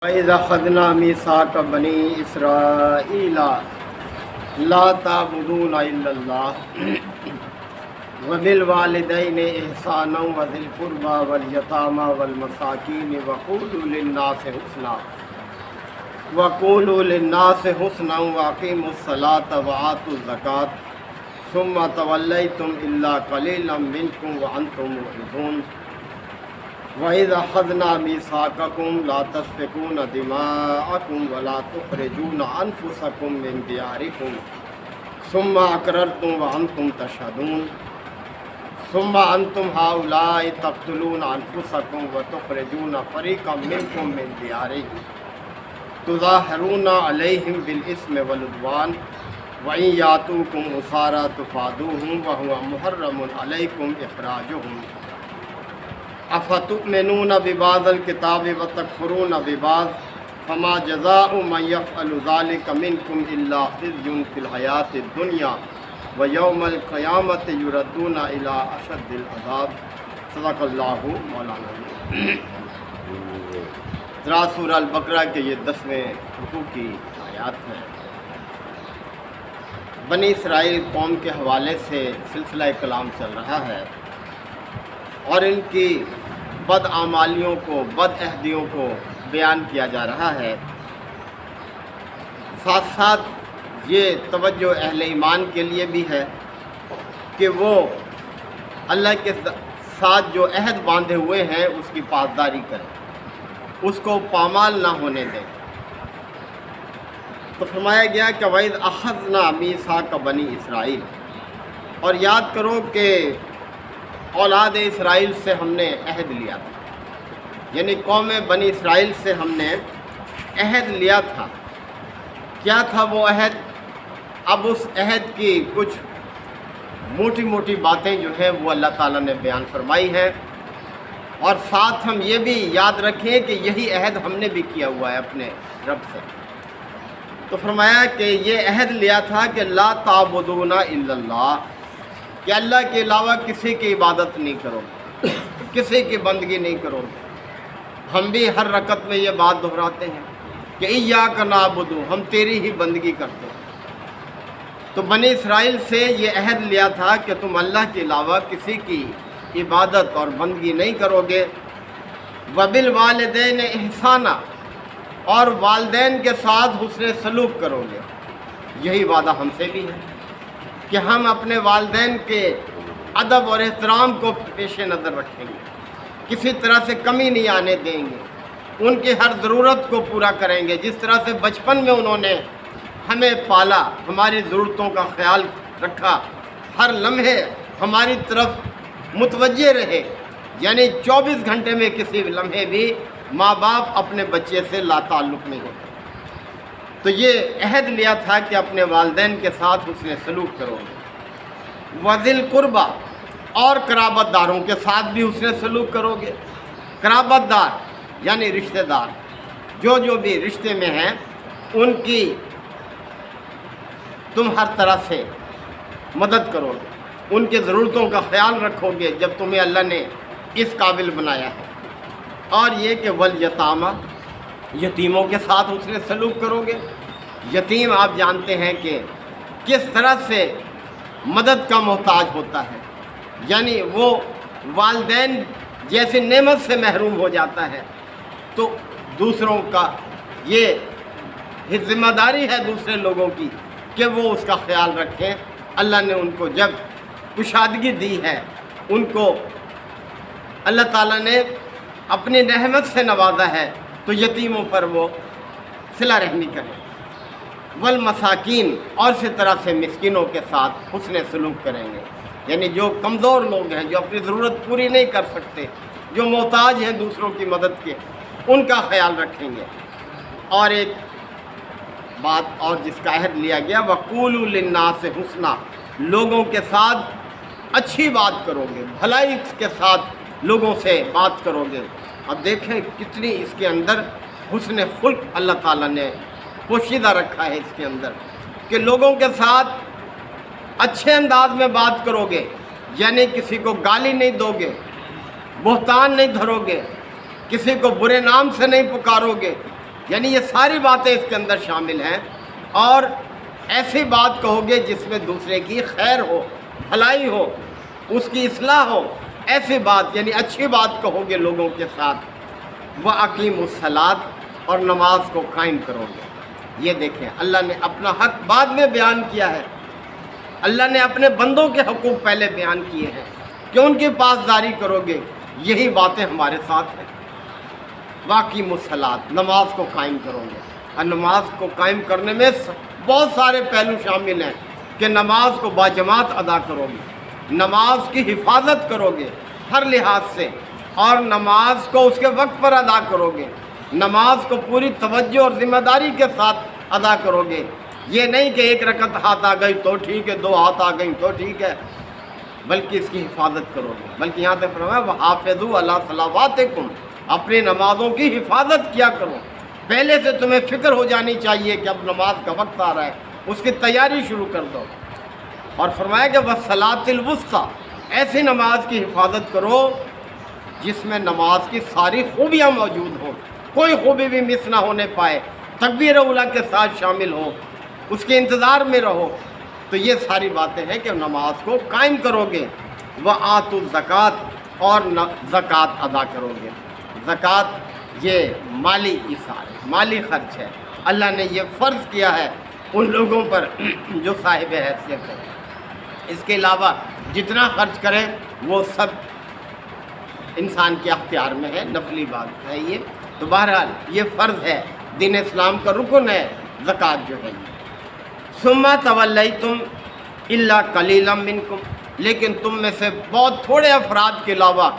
وَإِذَا أَخَذْنَا مِيثَاقَ بَنِي إِسْرَائِيلَ لَا تَعْبُدُونَ إِلَّا اللَّهَ وَبِالْوَالِدَيْنِ إِحْسَانًا وَذِي الْقُرْبَى وَالْيَتَامَى وَالْمَسَاكِينِ وَقُولُوا لِلنَّاسِ حُسْنًا وَأَقِيمُوا الصَّلَاةَ وَآتُوا الزَّكَاةَ ثُمَّ تَوَلَّيْتُمْ إِلَّا قَلِيلًا مِنْكُمْ وَأَنْتُمْ مُعْرِضُونَ وَإِذَا أَخَذْنَا مِيثَاقَكُمْ لَا تَسْفِكُونَ دِمَاءَكُمْ وَلَا تُخْرِجُونَ أَنفُسَكُمْ مِنْ دِيَارِكُمْ ثُمَّ أَقْرَرْتُمْ وَأَنْتُمْ تَشْهَدُونَ ثُمَّ أَنْتُمْ هَؤُلَاءِ تَقْتُلُونَ أَنفُسَكُمْ وَتُخْرِجُونَ فَرِيقًا مِنْكُمْ مِنْ دِيَارِهِمْ تُظَاهِرُونَ عَلَيْهِمْ بِالْإِثْمِ وَالْعُدْوَانِ وَإِنْ يَأْتُوكُمْ أُسَارَىٰ تُفَادُوهُمْ وَهُوَ مُحَرَّمٌ عَلَيْكُمْ إِخْرَاجُهُمْ افتؤمنون ببعض الکتاب وتکفرون ببعض فما جزاء من يفعل ذلك منكم الا خزي في الحیاة الدنیا ویوم القیامة یردون الى اشد العذاب۔ صدق اللہ مولانا۔ ذرا سورہ البقرہ کے یہ 10ویں رکوع کی آیات ہیں۔ بنی اسرائیل قوم کے حوالے سے سلسلہ کلام چل رہا ہے اور ان کی بد اعمالیوں کو، بد عہدیوں کو بیان کیا جا رہا ہے۔ ساتھ ساتھ یہ توجہ اہل ایمان کے لیے بھی ہے کہ وہ اللہ کے ساتھ جو عہد باندھے ہوئے ہیں اس کی پاسداری کریں، اس کو پامال نہ ہونے دیں۔ تو فرمایا گیا کہ وَإِذْ أَخَذْنَا مِيثَاقَ بَنِي اسرائیل، اور یاد کرو کہ اولاد اسرائیل سے ہم نے عہد لیا تھا، یعنی قوم بنی اسرائیل سے ہم نے عہد لیا تھا۔ کیا تھا وہ عہد؟ اب اس عہد کی کچھ موٹی موٹی باتیں جو ہیں وہ اللہ تعالیٰ نے بیان فرمائی ہیں، اور ساتھ ہم یہ بھی یاد رکھیں کہ یہی عہد ہم نے بھی کیا ہوا ہے اپنے رب سے۔ تو فرمایا کہ یہ عہد لیا تھا کہ لا تعبدون الا اللہ، کہ اللہ کے علاوہ کسی کی عبادت نہیں کرو، کسی کی بندگی نہیں کرو۔ ہم بھی ہر رکعت میں یہ بات دہراتے ہیں کہ ایاک نعبد، ہم تیری ہی بندگی کرتے ہیں۔ تو بنی اسرائیل سے یہ عہد لیا تھا کہ تم اللہ کے علاوہ کسی کی عبادت اور بندگی نہیں کرو گے۔ وبالوالدین احسانا، اور والدین کے ساتھ حسن سلوک کرو گے۔ یہی وعدہ ہم سے بھی ہے کہ ہم اپنے والدین کے ادب اور احترام کو پیش نظر رکھیں گے، کسی طرح سے کمی نہیں آنے دیں گے، ان کی ہر ضرورت کو پورا کریں گے۔ جس طرح سے بچپن میں انہوں نے ہمیں پالا، ہماری ضرورتوں کا خیال رکھا، ہر لمحے ہماری طرف متوجہ رہے، یعنی 24 گھنٹے میں کسی لمحے بھی ماں باپ اپنے بچے سے لا تعلق نہیں ہوتے۔ تو یہ عہد لیا تھا کہ اپنے والدین کے ساتھ حسن سلوک کرو گے۔ وذی القربیٰ، اور قرابت داروں کے ساتھ بھی حسن سلوک کرو گے۔ قرابت دار یعنی رشتہ دار، جو بھی رشتے میں ہیں ان کی تم ہر طرح سے مدد کرو گے، ان کی ضرورتوں کا خیال رکھو گے جب تمہیں اللہ نے اس قابل بنایا ہے۔ اور یہ کہ والیتامى، یتیموں کے ساتھ حسن سلوک کرو گے۔ یتیم آپ جانتے ہیں کہ کس طرح سے مدد کا محتاج ہوتا ہے، یعنی وہ والدین جیسے نعمت سے محروم ہو جاتا ہے، تو دوسروں کا یہ ذمہ داری ہے دوسرے لوگوں کی کہ وہ اس کا خیال رکھیں۔ اللہ نے ان کو جب کشادگی دی ہے، ان کو اللہ تعالیٰ نے اپنی رحمت سے نوازا ہے، تو یتیموں پر وہ صلہ رحمی کریں۔ والمساکین، اور اسی طرح سے مسکینوں کے ساتھ حسن سلوک کریں گے، یعنی جو کمزور لوگ ہیں، جو اپنی ضرورت پوری نہیں کر سکتے، جو محتاج ہیں دوسروں کی مدد کے، ان کا خیال رکھیں گے۔ اور ایک بات اور جس کا عہد لیا گیا، وَقُولُوا لِلنَّاسِ حُسْنًا، لوگوں کے ساتھ اچھی بات کرو گے، بھلائی کے ساتھ لوگوں سے بات کرو گے۔ اب دیکھیں کتنی اس کے اندر حسن خلق اللہ تعالیٰ نے پوشیدہ رکھا ہے اس کے اندر، کہ لوگوں کے ساتھ اچھے انداز میں بات کرو گے، یعنی کسی کو گالی نہیں دو گے، بہتان نہیں دھرو گے، کسی کو برے نام سے نہیں پکارو گے، یعنی یہ ساری باتیں اس کے اندر شامل ہیں، اور ایسی بات کہو گے جس میں دوسرے کی خیر ہو، بھلائی ہو، اس کی اصلاح ہو، ایسی بات یعنی اچھی بات کہو گے لوگوں کے ساتھ۔ وَأَقِیمُوا الصَّلَاةَ، اور نماز کو قائم کرو گے۔ یہ دیکھیں اللہ نے اپنا حق بعد میں بیان کیا ہے، اللہ نے اپنے بندوں کے حقوق پہلے بیان کیے ہیں کہ ان کی پاسداری کرو گے، یہی باتیں ہمارے ساتھ ہیں۔ وَأَقِیمُوا الصَّلَاةَ، نماز کو قائم کرو گے، اور نماز کو قائم کرنے میں بہت سارے پہلو شامل ہیں کہ نماز کو باجماعت ادا کرو گے، نماز کی حفاظت کرو گے ہر لحاظ سے، اور نماز کو اس کے وقت پر ادا کرو گے، نماز کو پوری توجہ اور ذمہ داری کے ساتھ ادا کرو گے۔ یہ نہیں کہ ایک رکعت ہاتھ آ گئی تو ٹھیک ہے، دو ہاتھ آ گئی تو ٹھیک ہے، بلکہ اس کی حفاظت کرو گے۔ بلکہ یہاں سے فرمایا وَحَافِظُوا عَلَىٰ صَلَوَاتِكُمْ، اپنی نمازوں کی حفاظت کیا کرو۔ پہلے سے تمہیں فکر ہو جانی چاہیے کہ اب نماز کا وقت آ رہا ہے، اس کی تیاری شروع کر دو۔ اور فرمایا کہ وَالصَّلَاةِ الْوُسْطَىٰ، ایسی نماز کی حفاظت کرو جس میں نماز کی ساری خوبیاں موجود ہوں، کوئی خوبی بھی مس نہ ہونے پائے، تکبیر اولیٰ کے ساتھ شامل ہو، اس کے انتظار میں رہو۔ تو یہ ساری باتیں ہیں کہ نماز کو قائم کرو گے۔ وَآتُوا الزَّکَاةَ، اور زکوٰۃ ادا کرو گے۔ زکوٰۃ یہ مالی ایثار ہے، مالی خرچ ہے، اللہ نے یہ فرض کیا ہے ان لوگوں پر جو صاحب حیثیت ہے۔ اس کے علاوہ جتنا خرچ کریں وہ سب انسان کے اختیار میں ہے، نفلی بات ہے یہ۔ تو بہرحال یہ فرض ہے، دین اسلام کا رکن ہے زکوٰۃ جو ہے۔ ثُمَّ تَوَلَّیْتُمْ إِلَّا قَلِيلًا مِّنْکُمْ، لیکن تم میں سے بہت تھوڑے افراد کے علاوہ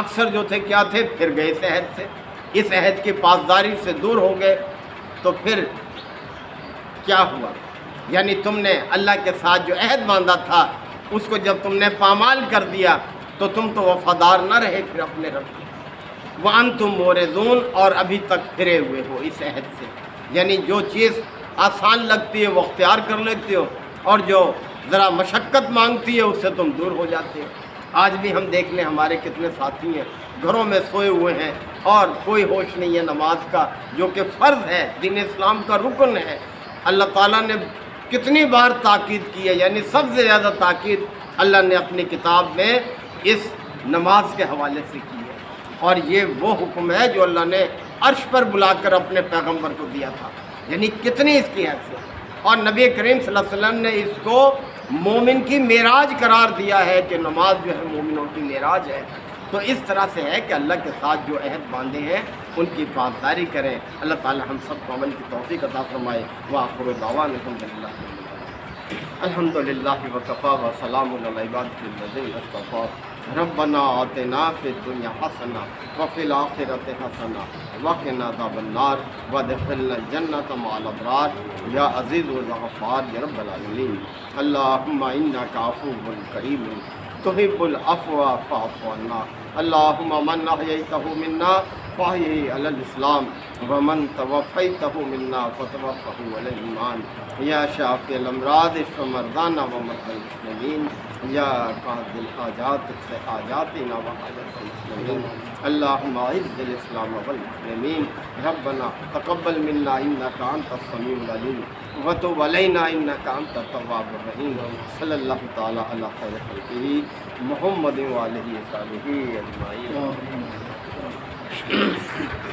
اکثر جو تھے کیا تھے، پھر گئے اس عہد سے، اس عہد کی پاسداری سے دور ہو گئے۔ تو پھر کیا ہوا؟ یعنی تم نے اللہ کے ساتھ جو عہد باندھا تھا اس کو جب تم نے پامال کر دیا تو تم تو وفادار نہ رہے پھر اپنے رب کے۔ وَأَنْتُمْ مُعْرِضُونَ، اور ابھی تک پھرے ہوئے ہو اس عہد سے، یعنی جو چیز آسان لگتی ہے وہ اختیار کر لیتے ہو، اور جو ذرا مشقت مانگتی ہے اس سے تم دور ہو جاتے ہو۔ آج بھی ہم دیکھ لیں ہمارے کتنے ساتھی ہیں گھروں میں سوئے ہوئے ہیں اور کوئی ہوش نہیں ہے نماز کا، جو کہ فرض ہے، دین اسلام کا رکن ہے۔ اللہ تعالیٰ نے کتنی بار تاکید کی ہے، یعنی سب سے زیادہ تاکید اللہ نے اپنی کتاب میں اس نماز کے حوالے سے کی ہے، اور یہ وہ حکم ہے جو اللہ نے عرش پر بلا کر اپنے پیغمبر کو دیا تھا، یعنی کتنی اس کی حیثیت۔ اور نبی کریم صلی اللہ علیہ وسلم نے اس کو مومن کی معراج قرار دیا ہے کہ نماز جو ہے مومنوں کی معراج ہے۔ تو اس طرح سے ہے کہ اللہ کے ساتھ جو عہد باندھے ہیں ان کی پاسداری کریں۔ اللہ تعالی ہم سب کو عمل کی توفیق عطا فرمائے۔ وآخر دعوانا الحمد للہ وکفیٰ وسلام علی عبادہ الذین اصطفیٰ۔ ربنا آتنا فی الدنیا حسنہ وفی الآخرۃ حسنہ وقنا عذاب النار وادخلنا الجنۃ مع الابرار یا عزیز و غفار یا رب العالمین۔ اللہم انک عفو کریم تحب العفو فاعف عنا۔ اللہم من احییتہ منا فاحیہ علی الاسلام ومن توفیتہ منا فتوفہ علی الایمان۔ یا شافی الامراض اشف مرضانا ومرضى المسلمین۔ یا قاضی الحاجات اقض حاجاتنا وحاجات المسلمین۔ اللہم اعز الاسلام والمسلمین۔ ربنا تقبل منا انک انت السمیع العلیم وتب علینا انک انت التواب الرحیم۔ صلی اللہ تعالی علی خیر خلقہ محمد وآلہ وصحبہ اجمعین۔